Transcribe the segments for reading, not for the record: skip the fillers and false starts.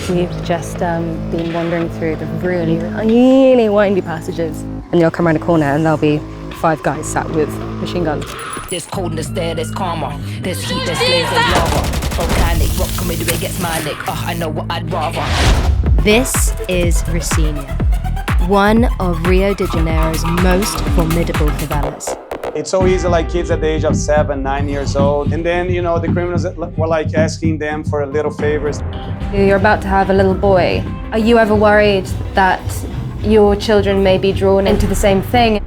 We've just been wandering through the really windy passages, and you'll come around a corner and there'll be 5 guys sat with machine guns. There's coldness there, there's karma. There's heat, there's flames, there's lava. Volcanic, rock coming the way gets manic. I know what I'd rather. This is Rocinha, one of Rio de Janeiro's most formidable favelas. It's so easy, like kids at the age of 7, 9 years old. And then, you know, the criminals were like asking them for little favors. You're about to have a little boy. Are you ever worried that your children may be drawn into the same thing?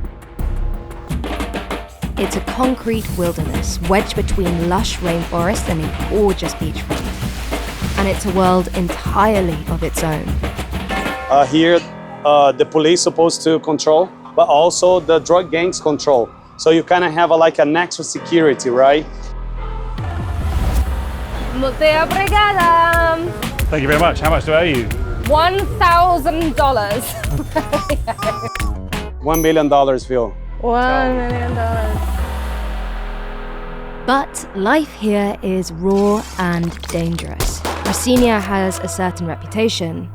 It's a concrete wilderness wedged between lush rainforest and a gorgeous beachfront. And it's a world entirely of its own. Here, the police supposed to control, but also the drug gangs control. So you kind of have like an extra security, right? Muito obrigada. Thank you very much. How much do I owe you? $1,000. $1 million, Phil. $1 million. But life here is raw and dangerous. Rocinha has a certain reputation,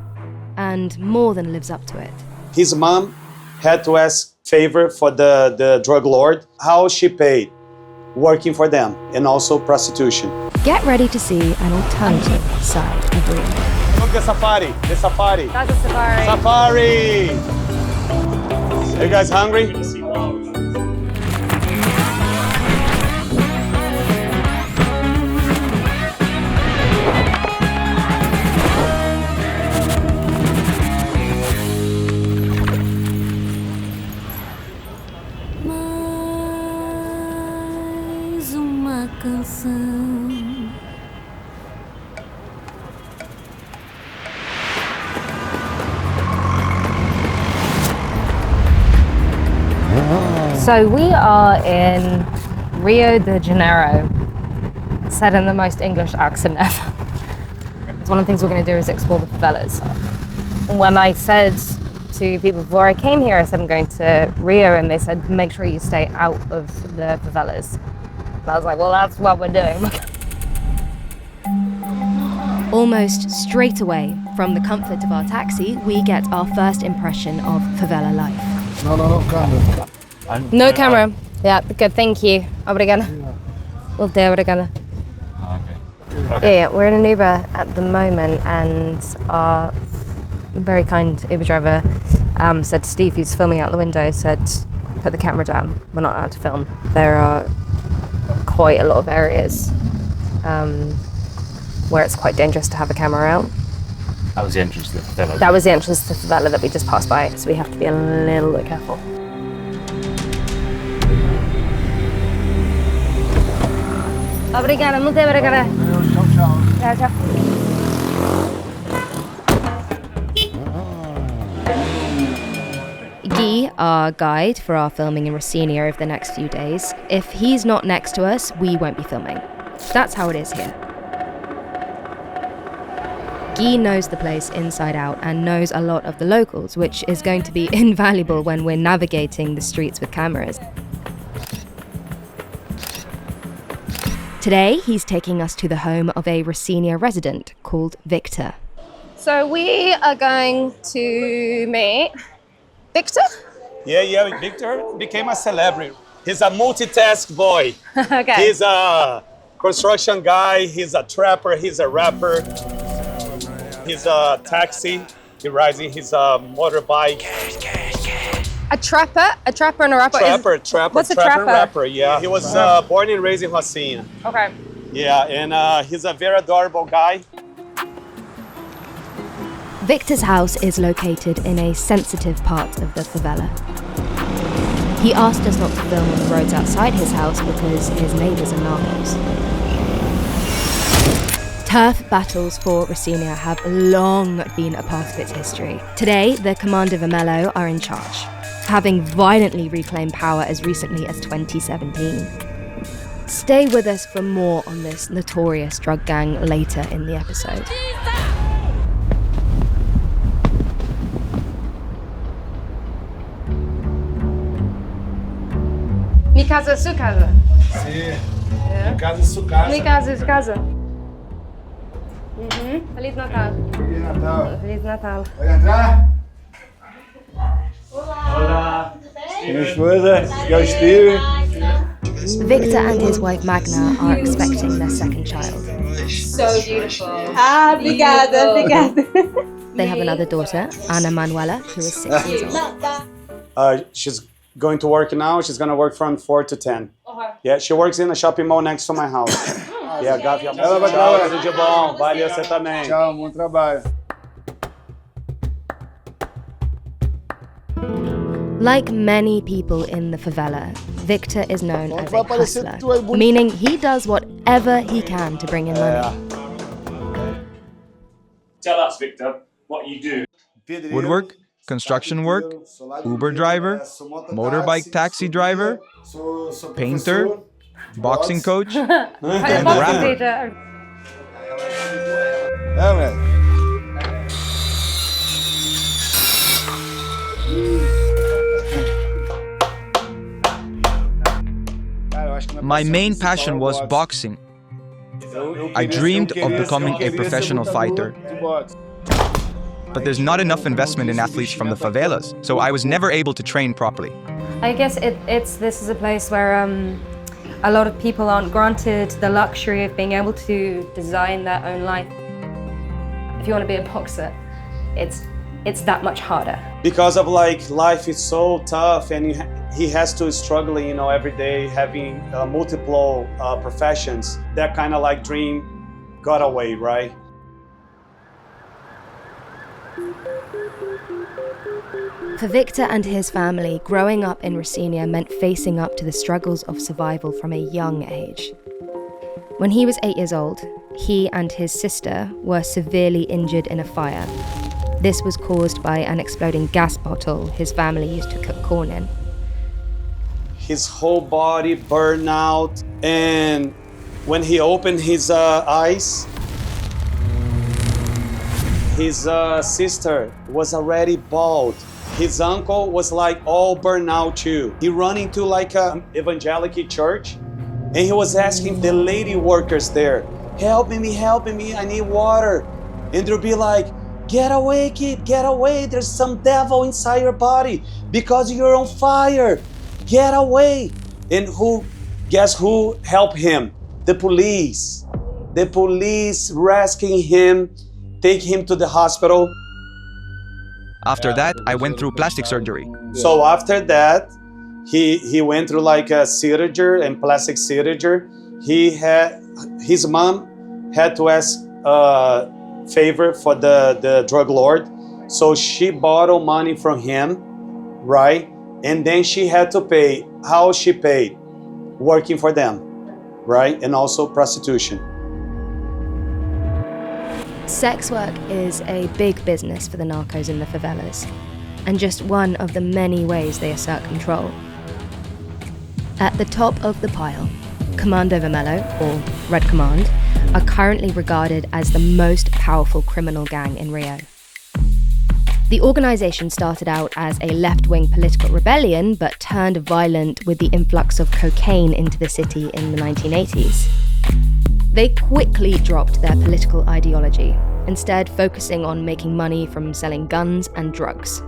and more than lives up to it. His mom had to ask favor for the drug lord. How she paid? Working for them, and also prostitution. Get ready to see an alternative side of Rio. Look, the safari, the safari. That's a safari. Safari! Are you guys hungry? So we are in Rio de Janeiro, said in the most English accent ever. One of the things we're going to do is explore the favelas. When I said to people before I came here, I said I'm going to Rio, and they said make sure you stay out of the favelas. And I was like, well, that's what we're doing. Almost straight away, from the comfort of our taxi, we get our first impression of favela life. No camera. No camera. Yeah, good, thank you. Obrigada. Well, obrigada. Okay. Yeah, we're in an Uber at the moment, and our very kind Uber driver said to Steve, who's filming out the window, said, put the camera down, we're not allowed to film. There are quite a lot of areas where it's quite dangerous to have a camera out. That was the entrance to the favela. That was the entrance to the favela that we just passed by, so we have to be a little bit careful. Obrigada, muito obrigada. Ciao, ciao. Guy, our guide for our filming in Rocinha over the next few days, if he's not next to us, we won't be filming. That's how it is here. Guy knows the place inside out and knows a lot of the locals, which is going to be invaluable when we're navigating the streets with cameras. Today, he's taking us to the home of a Rocinha resident called Victor. So we are going to meet Victor? Yeah, Victor became a celebrity. He's a multitask boy. Okay. He's a construction guy, he's a trapper, he's a rapper. He's a taxi, he rides in his motorbike. A trapper and a rapper? Trapper. What's a trapper trapper? Rapper, yeah. He was born and raised in Rocinha. Okay. Yeah, and he's a very adorable guy. Victor's house is located in a sensitive part of the favela. He asked us not to film on the roads outside his house because his neighbors are narcos. Turf battles for Rocinha have long been a part of its history. Today, the Comando Vermelho are in charge, having violently reclaimed power as recently as 2017. Stay with us for more on this notorious drug gang later in the episode. Mi casa é sua casa? Sim. Minha casa é sua casa. Minha casa é sua casa. Feliz Natal. Feliz Natal. Feliz Natal. Pode entrar? Olá. Minha esposa, que é o Steve. Victor and his wife Magna are expecting their second child. So beautiful. Obrigada, obrigada. They have another daughter, Ana Manuela, who is 6 years old. She's going to work now. She's going to work from 4 to 10. Yeah, she works in a shopping mall next to my house. Yeah, Gavi, Ela vai tchau, trabalhar. tudo de bom. Valeu, você também. Tchau, bom trabalho. Like many people in the favela, Victor is known as a vai parecer hustler, que tu é bonito. meaning he does whatever he can to bring in money. Tell us, Victor, what you do. Woodwork, construction work, Uber driver, motorbike taxi driver, painter, boxing coach, and rapper. É, moleque. Cara, eu acho que My main passion was boxing. I dreamed of becoming a professional fighter. But there's not enough investment in athletes from the favelas, so I was never able to train properly. I guess this is a place where a lot of people aren't granted the luxury of being able to design their own life. If you want to be a boxer, it's that much harder. Because of like life is so tough and he has to struggle, you know, every day having multiple professions. That kind of like dream got away, right? For Victor and his family, growing up in Rocinha meant facing up to the struggles of survival from a young age. When he was 8 years old, he and his sister were severely injured in a fire. This was caused by an exploding gas bottle his family used to cook corn in. His whole body burned out, and when he opened his eyes, his sister was already bald. His uncle was like all burned out too. He ran into like a evangelical church, and he was asking the lady workers there, helping me, I need water. And they'll be like, get away, kid, get away. There's some devil inside your body because you're on fire. Get away. And guess who helped him? The police. The police rescuing him, take him to the hospital. After that, I went through plastic surgery. So after that, he went through like a surgery and plastic surgery. His mom had to ask a favor for the drug lord. So she borrowed money from him, right? And then she had to pay. How she paid? Working for them, right? And also prostitution. Sex work is a big business for the narcos in the favelas, and just one of the many ways they assert control. At the top of the pile, Comando Vermelho, or Red Command, are currently regarded as the most powerful criminal gang in Rio. The organisation started out as a left-wing political rebellion, but turned violent with the influx of cocaine into the city in the 1980s. They quickly dropped their political ideology, instead focusing on making money from selling guns and drugs.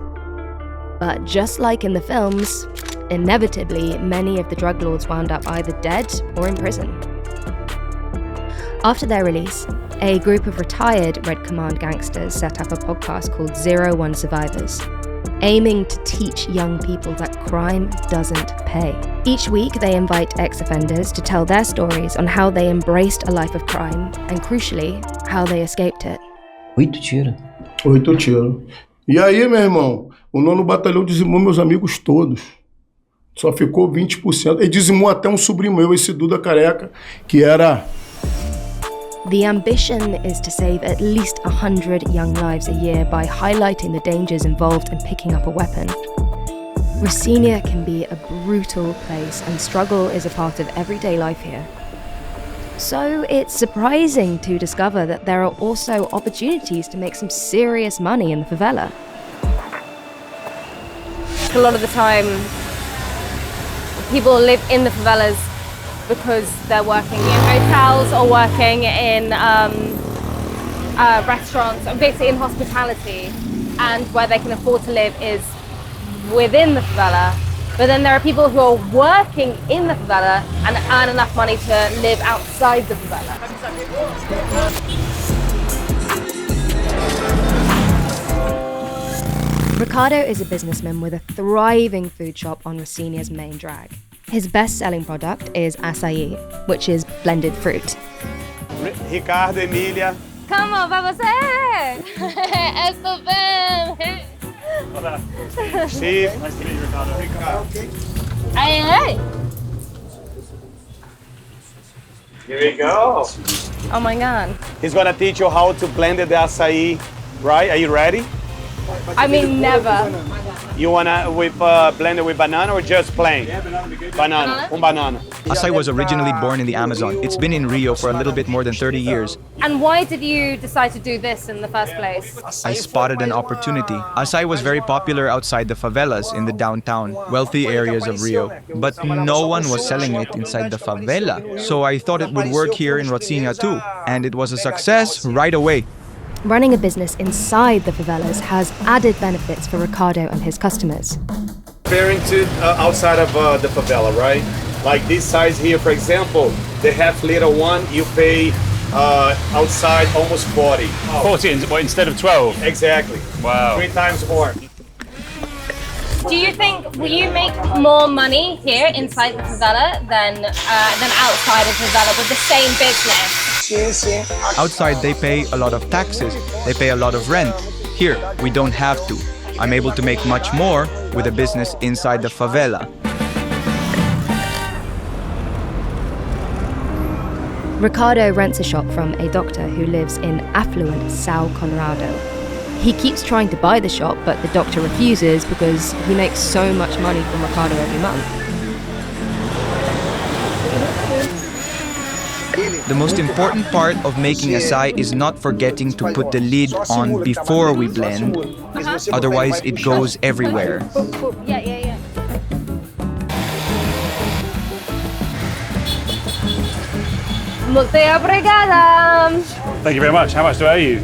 But just like in the films, inevitably, many of the drug lords wound up either dead or in prison. After their release, a group of retired Red Command gangsters set up a podcast called 01 Survivors, aiming to teach young people that crime doesn't pay. Each week, they invite ex-offenders to tell their stories on how they embraced a life of crime and, crucially, how they escaped it. 8 tiros. 8 tiros. E aí, meu irmão, o 9º Batalhão dizimou meus amigos todos. Só ficou 20%. Ele dizimou até sobrinho meu, esse Duda Careca, que era... The ambition is to save at least 100 young lives a year by highlighting the dangers involved in picking up a weapon. Rocinha can be a brutal place, and struggle is a part of everyday life here. So it's surprising to discover that there are also opportunities to make some serious money in the favela. A lot of the time, people live in the favelas because they're working in hotels or working in restaurants, basically in hospitality, and where they can afford to live is within the favela. But then there are people who are working in the favela and earn enough money to live outside the favela. Ricardo is a businessman with a thriving food shop on Rocinha's main drag. His best-selling product is açaí, which is blended fruit. Ricardo, Emília. Como va você? Estou bem. Steve. Nice to meet you, Ricardo. Hey. Here we go. Oh my God. He's gonna teach you how to blend the açaí, right? Are you ready? I mean, never. You wanna blend it with banana or just plain? Banana. Banana. Açaí was originally born in the Amazon. It's been in Rio for a little bit more than 30 years. And why did you decide to do this in the first place? I spotted an opportunity. Açaí was very popular outside the favelas in the downtown, wealthy areas of Rio. But no one was selling it inside the favela. So I thought it would work here in Rocinha too. And it was a success right away. Running a business inside the favelas has added benefits for Ricardo and his customers. Comparing to outside of the favela, right? Like this size here, for example, the half-liter one, you pay outside almost 40. 40 instead of 12? Exactly. Wow. 3 times more. Do you think, will you make more money here inside the favela than outside of the favela with the same business? Outside, they pay a lot of taxes. They pay a lot of rent. Here, we don't have to. I'm able to make much more with a business inside the favela. Ricardo rents a shop from a doctor who lives in affluent São Conrado. He keeps trying to buy the shop, but the doctor refuses because he makes so much money from Ricardo every month. The most important part of making açaí is not forgetting to put the lid on before we blend. Otherwise, it goes everywhere. Yeah. Muito obrigada. Thank you very much. How much do I owe you?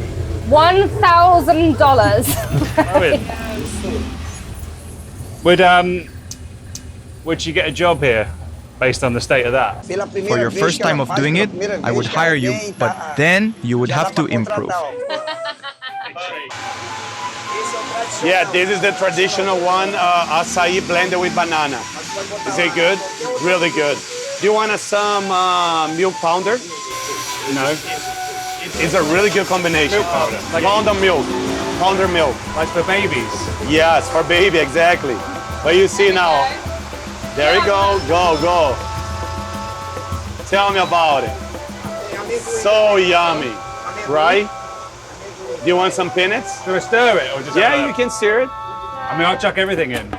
$1,000. Would you get a job here based on the state of that? For your first time of doing it, I would hire you, but then you would have to improve. Yeah, this is the traditional one, açaí blended with banana. Is it good? Really good. Do you want some milk powder? No. It's a really good combination. Milk powder. Like Powder milk. Like for babies? Yes, for baby, exactly. But you see now. There you go. Go. Tell me about it. So yummy, right? Do you want some peanuts? Do I stir it or just? Yeah, you can stir it. I mean, I'll chuck everything in.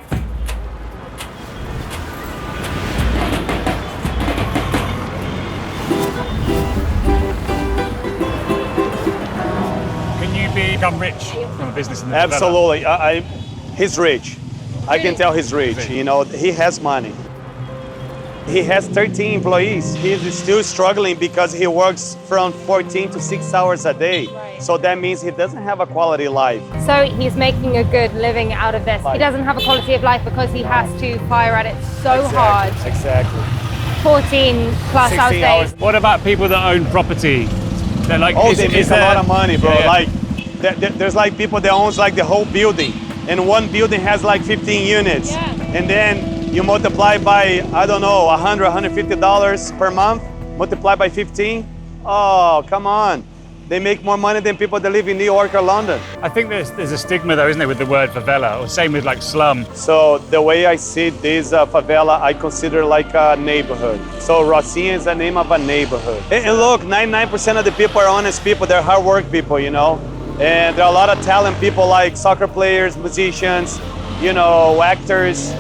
Can you become rich from a business in the Absolutely. He's rich. I can tell he's rich. You know, he has money. He has 13 employees. He's still struggling because he works from 14 to 6 hours a day. So that means he doesn't have a quality life. So he's making a good living out of this. He doesn't have a quality of life because he has to fire at it so hard. Exactly. 14 plus hours days. What about people that own property? They're like, they make a lot of money, bro. Yeah. Like, there's like people that owns like the whole building, and one building has like 15 units, and then you multiply by, I don't know, $100, $150 per month, multiply by 15. Oh, come on. They make more money than people that live in New York or London. I think there's a stigma though, isn't there, with the word favela, or same with like slum. So the way I see this favela, I consider like a neighborhood. So Rocinha is the name of a neighborhood. And look, 99% of the people are honest people. They're hard work people, you know. And there are a lot of talent people like soccer players, musicians, you know, actors.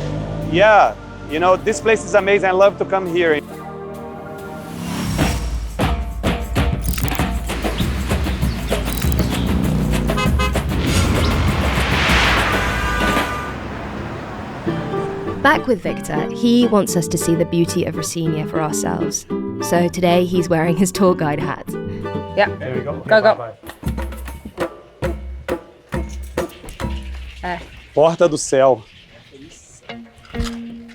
Yeah, you know, this place is amazing. I love to come here. Back with Victor, he wants us to see the beauty of Rocinha for ourselves. So today he's wearing his tour guide hat. Yeah. There we go. Go. Bye-bye. Porta do céu.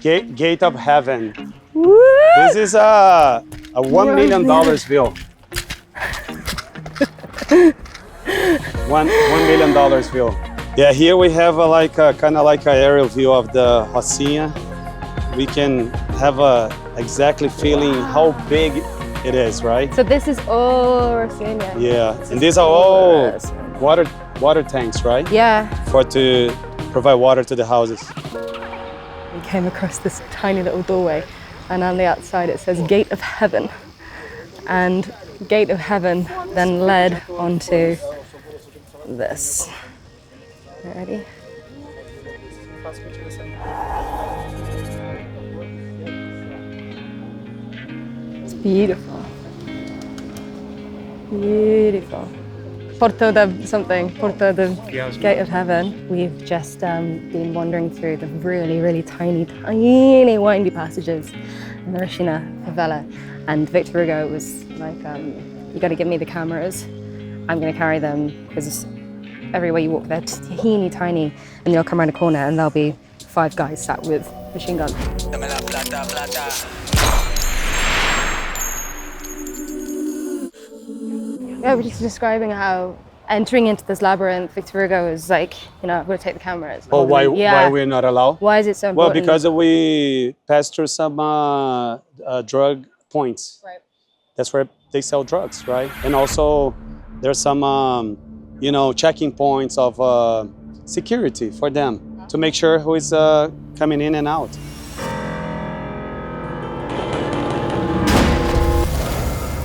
Gate of heaven. This is a $1 million bill. $1 million bill. Yeah, here we have kind of like an aerial view of the Rocinha. We can have a exactly feeling how big it is, right? So this is all Rocinha. Yeah, and these are all water tanks, right? Yeah. To provide water to the houses. We came across this tiny little doorway, and on the outside it says Gate of Heaven. And Gate of Heaven then led onto this. You ready? It's beautiful. Beautiful. Porta de something, Porta de Gate of Heaven. We've just been wandering through the really, really tiny, tiny windy passages in the Rocinha Favela. And Victor Hugo was like, you gotta give me the cameras. I'm gonna carry them, because everywhere you walk, they're teeny tiny, and you'll come around a corner and there'll be 5 guys sat with machine guns. Yeah, we're just describing how entering into this labyrinth, Victor Hugo is like, I'm gonna take the cameras. Oh, why we're not allowed? Why is it so important? Well, because we passed through some drug points. Right. That's where they sell drugs, right? And also there's some, checking points of security for them to make sure who is coming in and out.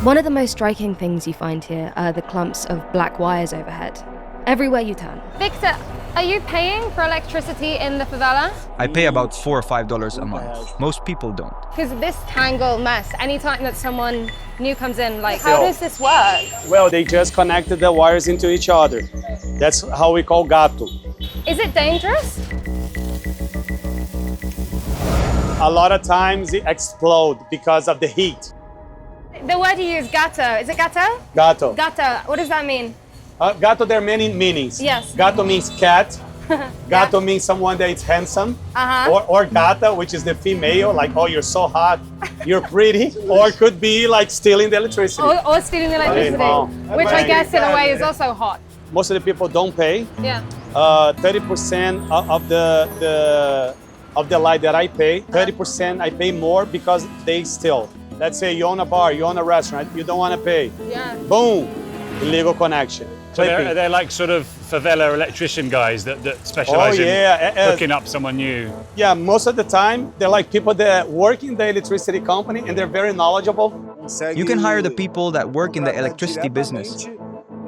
One of the most striking things you find here are the clumps of black wires overhead, everywhere you turn. Victor, are you paying for electricity in the favela? I pay about $4 or $5 a month. Most people don't. Because this tangle mess, anytime that someone new comes in, like, how does this work? Well, they just connected the wires into each other. That's how we call gato. Is it dangerous? A lot of times it explodes because of the heat. The word you use, gato, is it gato? Gato. Gato, what does that mean? Gato, there are many meanings. Yes. Gato means cat. Gato means someone that is handsome. Or gata, which is the female, like, oh, you're so hot, you're pretty. Or it could be like stealing the electricity. Or stealing the electricity, which I guess in a way is also hot. Most of the people don't pay. Yeah. 30% of the light that I pay, 30% I pay more because they steal. Let's say you own a bar, you own a restaurant, you don't want to pay. Yeah. Boom, illegal connection. So they're like sort of favela electrician guys that specialize in hooking up someone new. Yeah, most of the time, they're like people that work in the electricity company and they're very knowledgeable. You can hire the people that work in the electricity business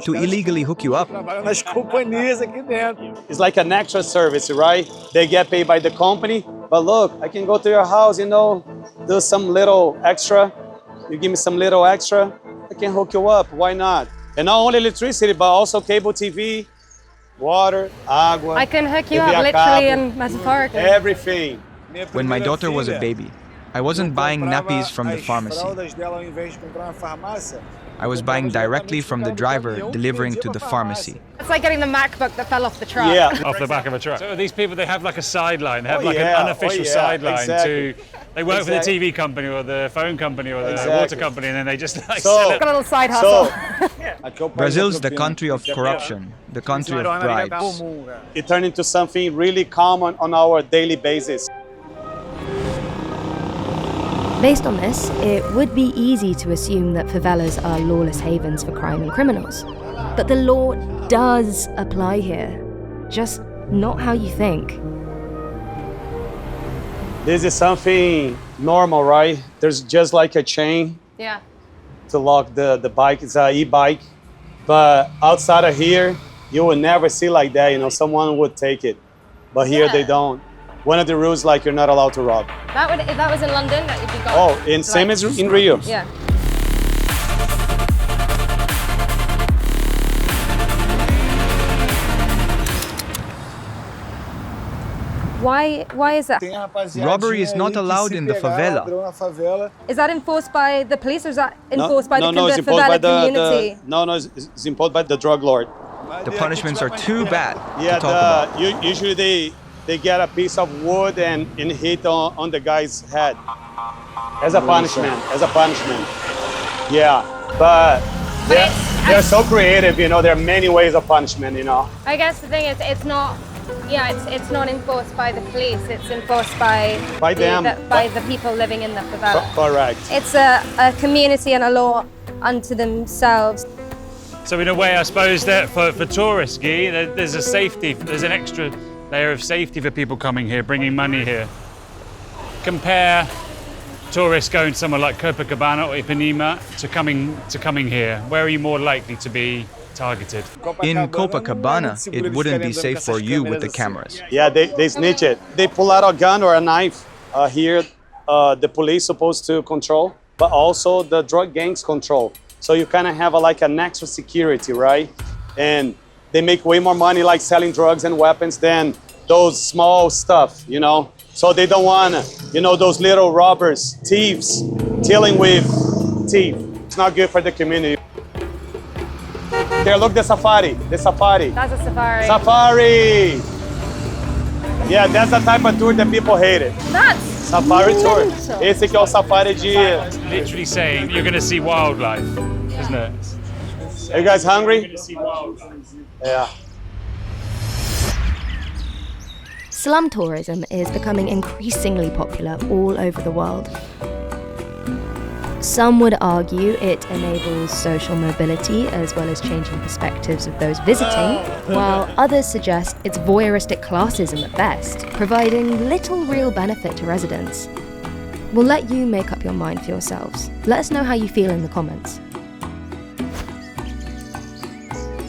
to illegally hook you up. It's like an extra service, right? They get paid by the company, but look, I can go to your house, do some little extra. You give me some little extra, I can hook you up, why not? And not only electricity, but also cable TV, water, agua. I can hook you up literally and metaphorically. Everything. When my daughter was a baby, I wasn't buying nappies from the pharmacy. I was buying directly from the driver delivering to the pharmacy. It's like getting the MacBook that fell off the truck. Yeah. Off the back of a truck. So these people, they have like a sideline. They have an unofficial sideline to... They work for the TV company or the phone company or the water company, and then they just like sell it. Got a little side hustle. Brazil's the country of corruption, the country of bribes. It turned into something really common on our daily basis. Based on this, it would be easy to assume that favelas are lawless havens for crime and criminals. But the law does apply here, just not how you think. This is something normal, right? There's just like a chain to lock the bike. It's an e-bike. But outside of here, you will never see like that. Someone would take it. But here they don't. One of the rules, like, you're not allowed to rob. If that was in London, that would be gone. Oh, and same as in Rio. Yeah. Why is that? Robbery is not allowed in the favela. Is that enforced by the police or is that enforced by the it's favela imposed by community? it's imposed by the drug lord. The punishments are too bad Yeah, to talk about. usually they get a piece of wood and hit on the guy's head as a punishment. Yeah, but they're so creative, you know. There are many ways of punishment, you know. I guess the thing is, it's not enforced by the police. It's enforced by the people living in the favela. Correct. It's a community and a law unto themselves. So in a way, I suppose that for tourists, Guy, there's an extra layer of safety for people coming here, bringing money here. Compare tourists going somewhere like Copacabana or Ipanema to coming here. Where are you more likely to be targeted? In Copacabana, it wouldn't be safe for you with the cameras. Yeah, they snitch it. They pull out a gun or a knife. Here, the police supposed to control, but also the drug gangs control. So you kind of have an extra security, right? And they make way more money like selling drugs and weapons than those small stuff, you know? So they don't want, those little robbers, thieves, dealing with thieves. It's not good for the community. There, look, the safari. That's a safari. Safari! Yeah, that's the type of tour that people hate it. That's Safari tour. Esse aqui é o safari de... Literally saying you're going to see wildlife, isn't it? Are you guys hungry? You're going to see wildlife. Yeah. Slum tourism is becoming increasingly popular all over the world. Some would argue it enables social mobility as well as changing perspectives of those visiting, while others suggest it's voyeuristic classism at best, providing little real benefit to residents. We'll let you make up your mind for yourselves. Let us know how you feel in the comments.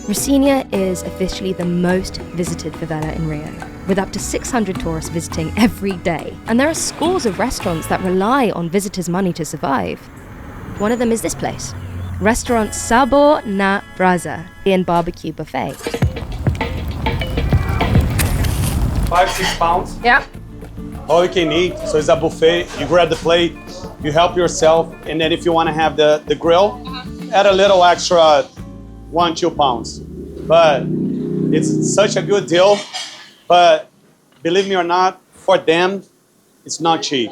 Rocinha is officially the most visited favela in Rio, with up to 600 tourists visiting every day. And there are scores of restaurants that rely on visitors' money to survive. One of them is this place, Restaurant Sabor na Brasa and Barbecue Buffet. 5-6 pounds. Yeah. All you can eat. So it's a buffet. You grab the plate, you help yourself, and then if you want to have the grill, add a little extra 1-2 pounds. But it's such a good deal. But believe me or not, for them, it's not cheap.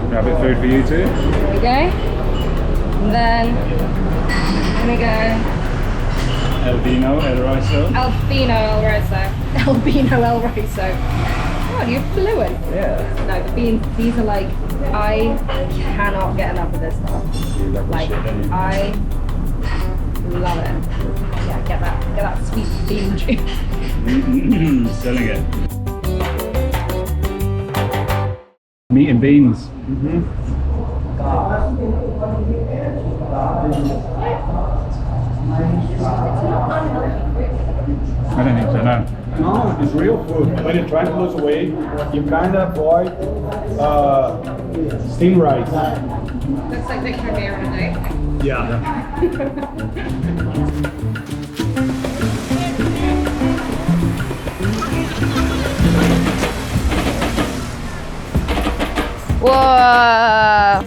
Grab a bit of food for you too. There we go. And then, here we go. El Vino, El Riso. Albino El Roso. Albino El Roso. God, you're fluent. Yeah. No, the beans, these are like, I cannot get enough of this stuff. You love Like, the shit, don't you? I love it. Yeah, get that sweet bean juice. Selling it. Meat and beans. I don't think so, no. No, it's real food. When you try to lose weight, you kind of avoid steamed rice. Looks like Victor and me are on a date. Yeah. Whoa!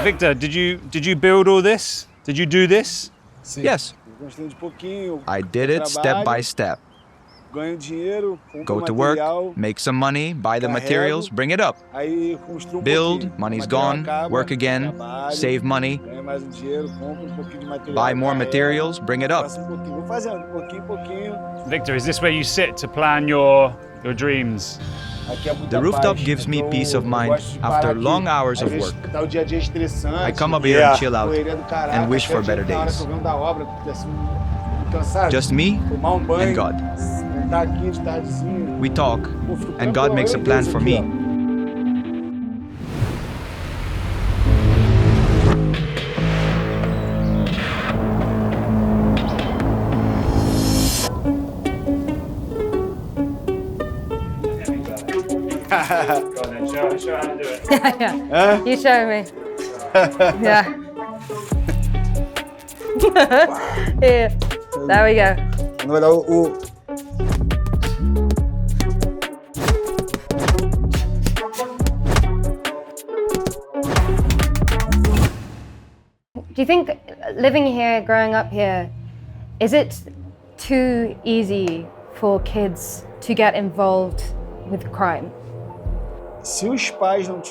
Victor, did you build all this? Did you do this? Yes, I did it step by step. Go to work, make some money, buy the materials, bring it up. Build, money's gone, work again, save money, buy more materials, bring it up. Victor, is this where you sit to plan your dreams? The rooftop gives me peace of mind after long hours of work. I come up here and chill out and wish for better days. Just me and God. We talk, and God makes a plan for me. Go on then, show how to do it. Yeah. You show me. Yeah. Here. There we go. Do you think living here, growing up here, is it too easy for kids to get involved with crime?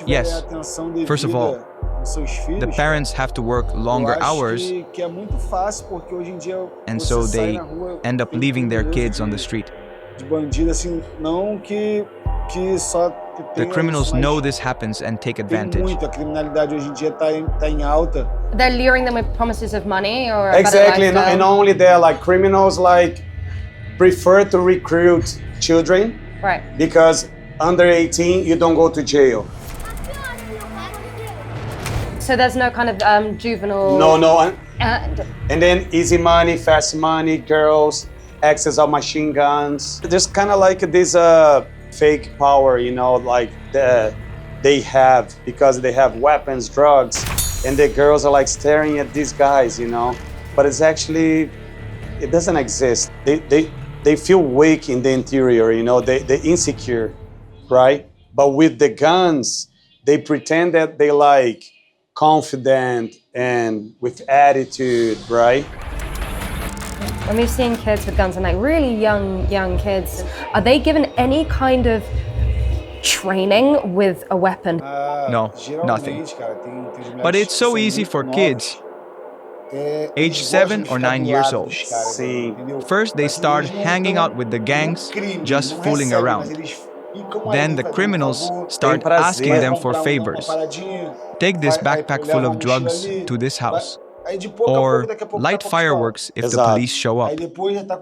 Yes. First of all, the parents have to work longer hours, and so they end up leaving their kids on the street. The criminals know this happens and take advantage. They're luring them with promises of money or a Exactly, better lifestyle. and not only that, like criminals like prefer to recruit children, Right. because under 18 you don't go to jail. So there's no kind of juvenile. No, And and then easy money, fast money, girls, access of machine guns. There's kind of like this fake power, you know, like they have because they have weapons, drugs, and the girls are like staring at these guys, you know. But it's actually, it doesn't exist. They feel weak in the interior, you know. They're insecure, right? But with the guns, they pretend that they like confident and with attitude, right? when we've seen kids with guns and like really young kids, are they given any kind of training with a weapon? No, nothing. But it's so easy for kids, age 7 or 9 years old. First, they start hanging out with the gangs, just fooling around. Then the criminals start asking them for favors. Take this backpack full of drugs to this house. Or light fireworks if the police show up.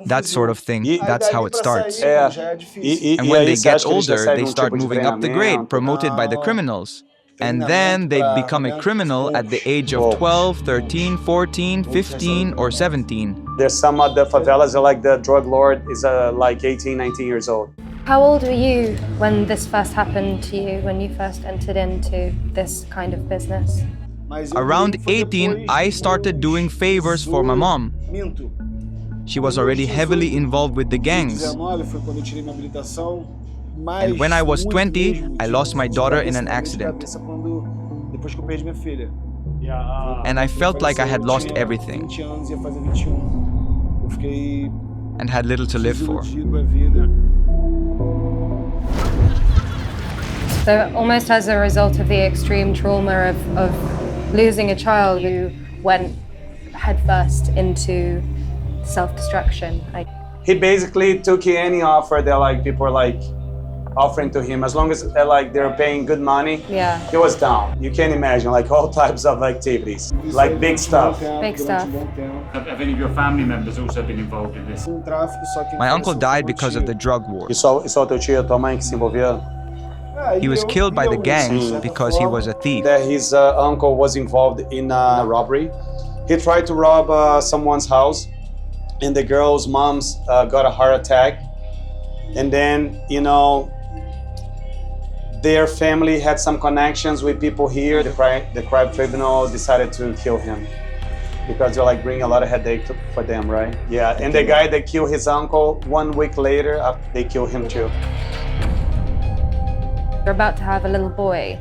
That sort of thing, that's how it starts. And when they get older, they start moving up the grade, promoted by the criminals. And then they become a criminal at the age of 12, 13, 14, 15, or 17. There's some of the favelas, like the drug lord is like 18, 19 years old. How old were you when this first happened to you, when you first entered into this kind of business? Around 18, I started doing favors for my mom. She was already heavily involved with the gangs. And when I was 20, I lost my daughter in an accident. And I felt like I had lost everything and had little to live for. So almost as a result of the extreme trauma of losing a child who went headfirst into self-destruction. He basically took any offer that like people were like offering to him, as long as they're paying good money. Yeah. He was down. You can imagine like all types of activities, like big stuff. Big stuff. Have any of your family members also been involved in this? My uncle died because of the drug war. E só teu tio e tua mãe que se envolveram? He was killed by the gangs because he was a thief. That his uncle was involved in a robbery. He tried to rob someone's house, and the girl's mom's got a heart attack. And then, you know, their family had some connections with people here. The crime tribunal decided to kill him because they're like bringing a lot of headache for them, right? Yeah, and the guy that killed his uncle, 1 week later, they killed him too. You're about to have a little boy.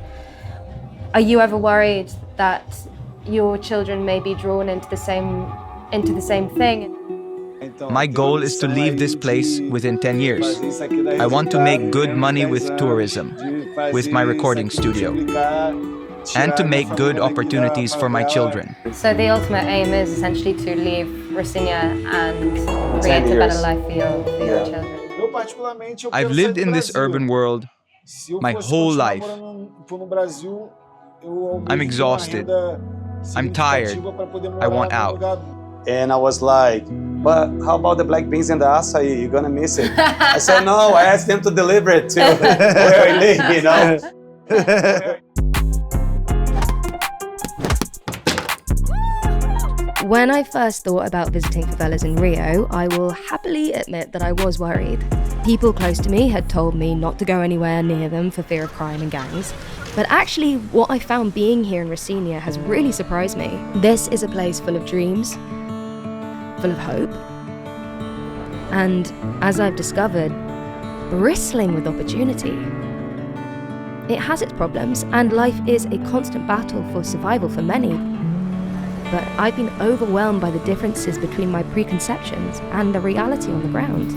Are you ever worried that your children may be drawn into the same thing? My goal is to leave this place within 10 years. I want to make good money with tourism, with my recording studio, and to make good opportunities for my children. So the ultimate aim is essentially to leave Rocinha and create a better life for your children. I've lived in this urban world my whole life. I'm exhausted. I'm tired. I want out. And I was like, but how about the black beans and the acai? You're gonna miss it. I said, no, I asked them to deliver it to where I live, you know? When I first thought about visiting favelas in Rio, I will happily admit that I was worried. People close to me had told me not to go anywhere near them for fear of crime and gangs. But actually, what I found being here in Rocinha has really surprised me. This is a place full of dreams, full of hope, and, as I've discovered, bristling with opportunity. It has its problems, and life is a constant battle for survival for many. but I've been overwhelmed by the differences between my preconceptions and the reality on the ground.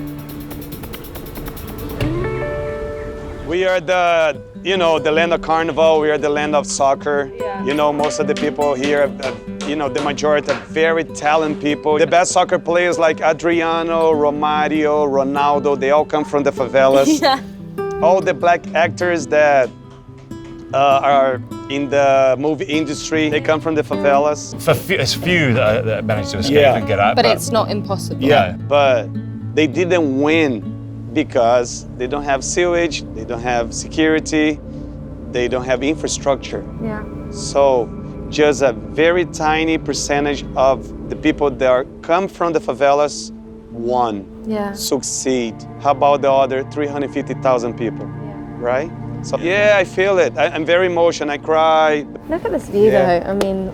We are the land of carnival. We are the land of soccer. Yeah. Most of the people here, the majority are very talented people. The best soccer players like Adriano, Romario, Ronaldo, they all come from the favelas. Yeah. All the black actors that are in the movie industry, they come from the favelas. It's few that manage to escape and get out. But it's not impossible. Yeah, but they didn't win because they don't have sewage, they don't have security, they don't have infrastructure. Yeah. So just a very tiny percentage of the people that come from the favelas succeed. How about the other 350,000 people, right? So I feel it. I'm very emotional, I cry. Look at this view though. I mean,